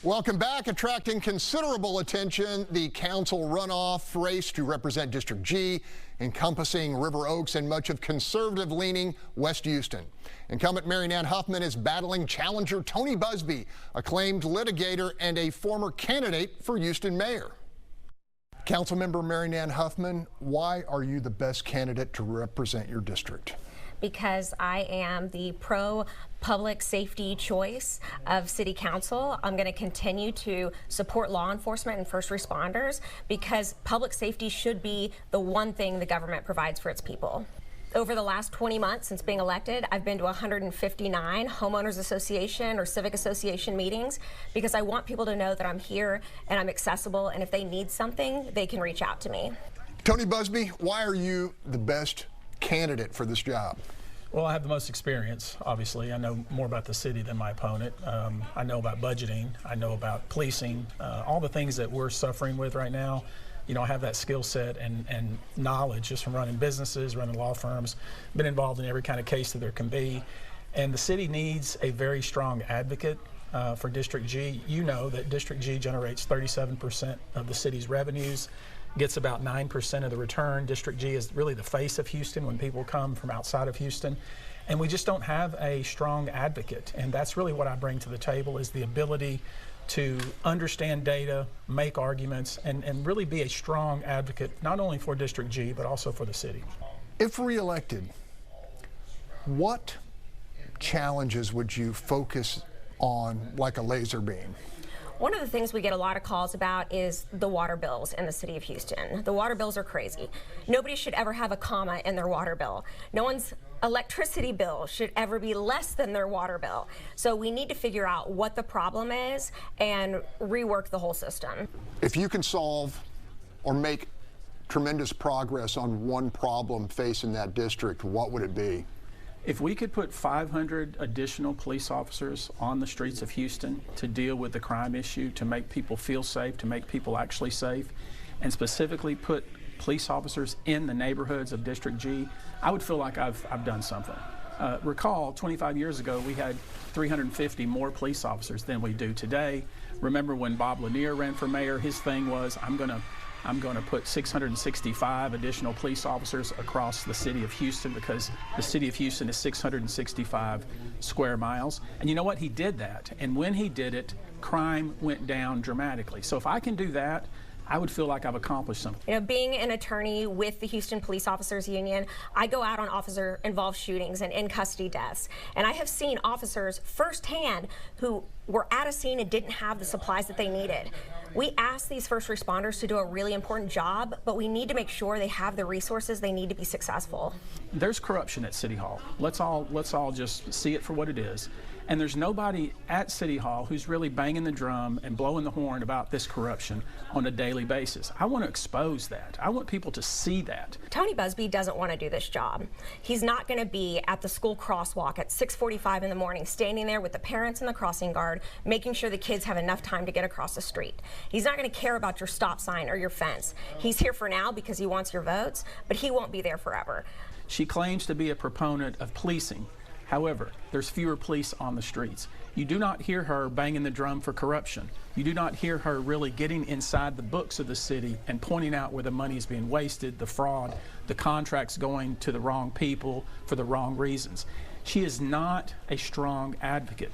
Welcome back. Attracting considerable attention, the council runoff race to represent District G, encompassing River Oaks and much of conservative-leaning West Houston. Incumbent Mary Nan Huffman is battling challenger Tony Buzbee, acclaimed litigator and a former candidate for Houston mayor. Councilmember Mary Nan Huffman, why are you the best candidate to represent your district? Because I am the pro-public safety choice of City Council. I'm going to continue to support law enforcement and first responders because public safety should be the one thing the government provides for its people. Over the last 20 months since being elected, I've been to 159 homeowners association or civic association meetings because I want people to know that I'm here and I'm accessible, and if they need something, they can reach out to me. Tony Buzbee, why are you the best candidate for this job? Well, I have the most experience, obviously. I know more about the city than my opponent. I know about budgeting. I know about policing, all the things that we're suffering with right now. You know, I have that skill set and knowledge just from running businesses, running law firms, been involved in every kind of case that there can be. And the city needs a very strong advocate for District G. You know that District G generates 37% of the city's revenues, gets about 9% of the return. District G is really the face of Houston when people come from outside of Houston. And we just don't have a strong advocate. And that's really what I bring to the table, is the ability to understand data, make arguments, and really be a strong advocate, not only for District G, but also for the city. If reelected, what challenges would you focus on like a laser beam? One of the things we get a lot of calls about is the water bills in the city of Houston. The water bills are crazy. Nobody should ever have a comma in their water bill. No one's electricity bill should ever be less than their water bill. So we need to figure out what the problem is and rework the whole system. If you can solve or make tremendous progress on one problem facing that district, what would it be? If we could put 500 additional police officers on the streets of Houston to deal with the crime issue, to make people feel safe, to make people actually safe, and specifically put police officers in the neighborhoods of District G, I would feel like I've done something. Recall, 25 years ago, we had 350 more police officers than we do today. Remember when Bob Lanier ran for mayor, his thing was, I'm going to put 665 additional police officers across the city of Houston, because the city of Houston is 665 square miles. And you know what? He did that. And when he did it, crime went down dramatically. So if I can do that, I would feel like I've accomplished something. You know, being an attorney with the Houston Police Officers Union, I go out on officer-involved shootings and in-custody deaths. And I have seen officers firsthand who were at a scene and didn't have the supplies that they needed. We ask these first responders to do a really important job, but we need to make sure they have the resources they need to be successful. There's corruption at City Hall. Let's all just see it for what it is. And there's nobody at City Hall who's really banging the drum and blowing the horn about this corruption on a daily basis. I want to expose that. I want people to see that. Tony Buzbee doesn't want to do this job. He's not going to be at the school crosswalk at 6:45 in the morning, standing there with the parents and the crossing guard, making sure the kids have enough time to get across the street. He's not going to care about your stop sign or your fence. He's here for now because he wants your votes, but he won't be there forever. She claims to be a proponent of policing. However, there's fewer police on the streets. You do not hear her banging the drum for corruption. You do not hear her really getting inside the books of the city and pointing out where the money is being wasted, the fraud, the contracts going to the wrong people for the wrong reasons. She is not a strong advocate.